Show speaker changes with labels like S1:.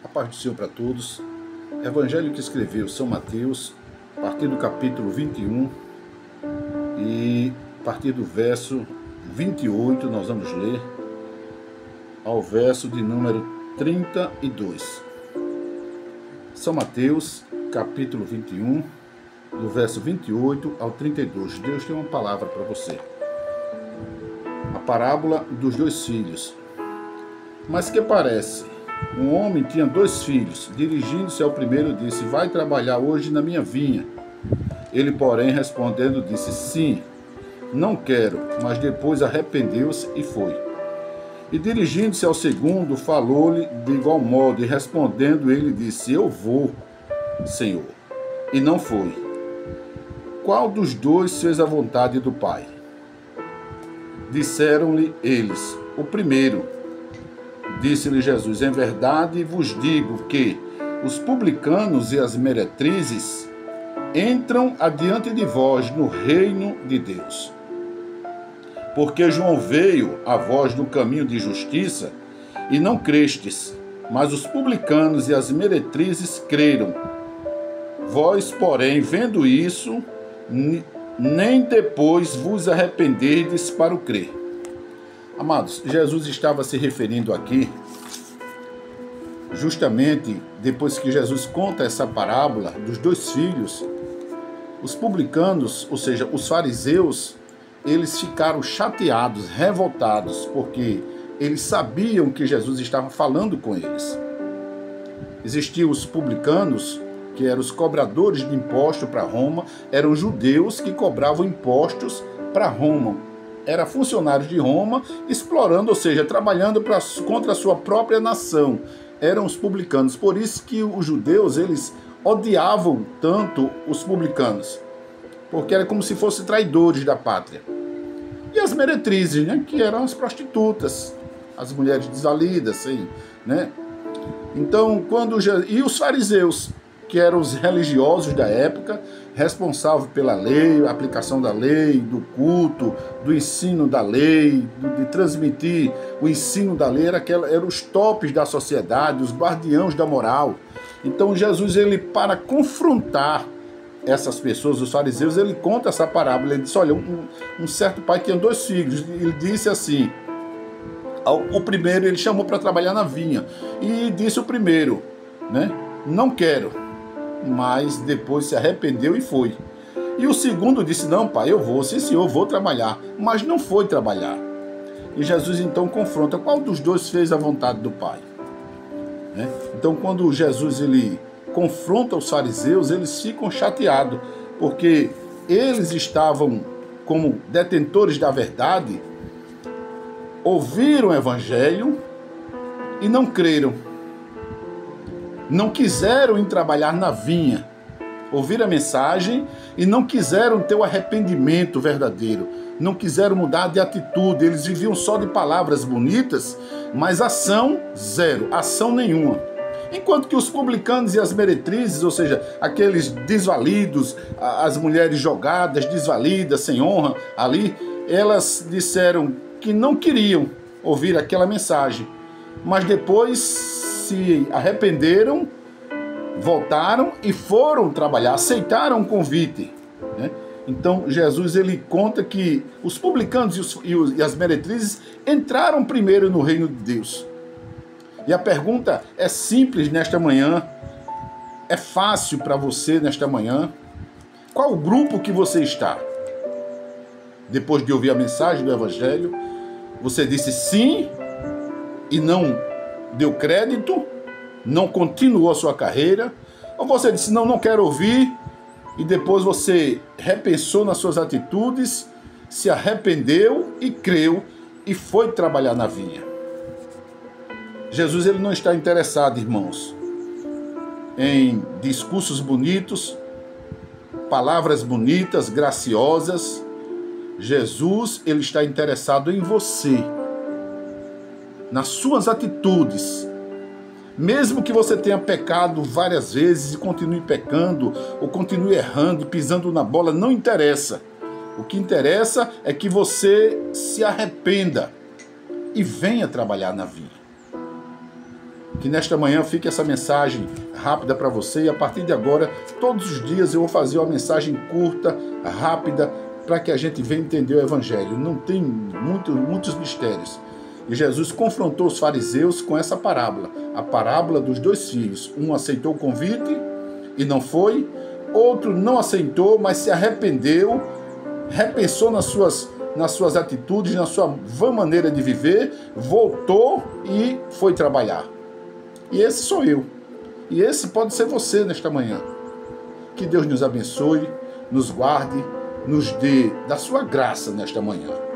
S1: A paz do Senhor para todos. Evangelho que escreveu São Mateus, a partir do capítulo 21 e a partir do verso 28, nós vamos ler ao verso de número 32. São Mateus, capítulo 21, do verso 28 ao 32. Deus tem uma palavra para você. A parábola dos dois filhos. Mas que parece? Um homem tinha 2 filhos. Dirigindo-se ao primeiro, disse: vai trabalhar hoje na minha vinha. Ele, porém, respondendo, disse: sim, não quero. Mas depois arrependeu-se e foi. E dirigindo-se ao segundo, falou-lhe de igual modo. E respondendo, ele disse: eu vou, Senhor. E não foi. Qual dos dois fez a vontade do Pai? Disseram-lhe eles: o primeiro. Disse-lhe Jesus: em verdade vos digo que os publicanos e as meretrizes entram adiante de vós no reino de Deus. Porque João veio a vós no caminho de justiça e não crestes, mas os publicanos e as meretrizes creram. Vós, porém, vendo isso, nem depois vos arrependerdes para o crer. Amados, Jesus estava se referindo aqui, justamente depois que Jesus conta essa parábola dos 2 filhos, os publicanos, ou seja, os fariseus, eles ficaram chateados, revoltados, porque eles sabiam que Jesus estava falando com eles. Existiam os publicanos, que eram os cobradores de impostos para Roma, eram judeus que cobravam impostos para Roma. Eram funcionários de Roma, explorando, ou seja, trabalhando contra a sua própria nação. Eram os publicanos. Por isso que os judeus, eles odiavam tanto os publicanos, porque era como se fossem traidores da pátria. E as meretrizes, né, que eram as prostitutas, as mulheres desvalidas, assim, né? Então, e os fariseus, que eram os religiosos da época, responsáveis pela lei, a aplicação da lei, do culto, do ensino da lei, de transmitir o ensino da lei, eram os tops da sociedade, os guardiãos da moral. Então Jesus, ele, para confrontar essas pessoas, os fariseus, ele conta essa parábola. Ele disse: olha, um certo pai tinha 2 filhos, ele disse assim, o primeiro ele chamou para trabalhar na vinha, e disse o primeiro, né, não quero. Mas depois se arrependeu e foi. E o segundo disse: não, pai, eu vou, sim senhor, vou trabalhar. Mas não foi trabalhar. E Jesus então confronta: qual dos 2 fez a vontade do Pai? Né? Então, quando Jesus ele confronta os fariseus, eles ficam chateados, porque eles estavam como detentores da verdade, ouviram o evangelho e não creram. Não quiseram ir trabalhar na vinha, ouviram a mensagem e não quiseram ter o arrependimento verdadeiro, não quiseram mudar de atitude. Eles viviam só de palavras bonitas, mas ação zero, ação nenhuma. Enquanto que os publicanos e as meretrizes, ou seja, aqueles desvalidos, as mulheres jogadas, desvalidas, sem honra ali, elas disseram que não queriam ouvir aquela mensagem, mas depois se arrependeram, voltaram e foram trabalhar, aceitaram o convite, né? Então Jesus ele conta que os publicanos e as meretrizes entraram primeiro no reino de Deus. E a pergunta é simples nesta manhã, é fácil para você nesta manhã: qual o grupo que você está? Depois de ouvir a mensagem do Evangelho, você disse sim e não deu crédito, não continuou a sua carreira, ou você disse: não quero ouvir, e depois você repensou nas suas atitudes, se arrependeu e creu e foi trabalhar na vinha. Jesus ele não está interessado, irmãos, em discursos bonitos, palavras bonitas, graciosas. Jesus ele está interessado em você, nas suas atitudes. Mesmo que você tenha pecado várias vezes e continue pecando, ou continue errando, pisando na bola, não interessa. O que interessa é que você se arrependa e venha trabalhar na vinha. Que nesta manhã fique essa mensagem rápida para você, e a partir de agora, todos os dias eu vou fazer uma mensagem curta, rápida, para que a gente venha entender o Evangelho. Não tem muitos mistérios. E Jesus confrontou os fariseus com essa parábola, a parábola dos dois filhos. Um aceitou o convite e não foi, outro não aceitou, mas se arrependeu, repensou nas suas atitudes, na sua vã maneira de viver, voltou e foi trabalhar. E esse sou eu. E esse pode ser você nesta manhã. Que Deus nos abençoe, nos guarde, nos dê da sua graça nesta manhã.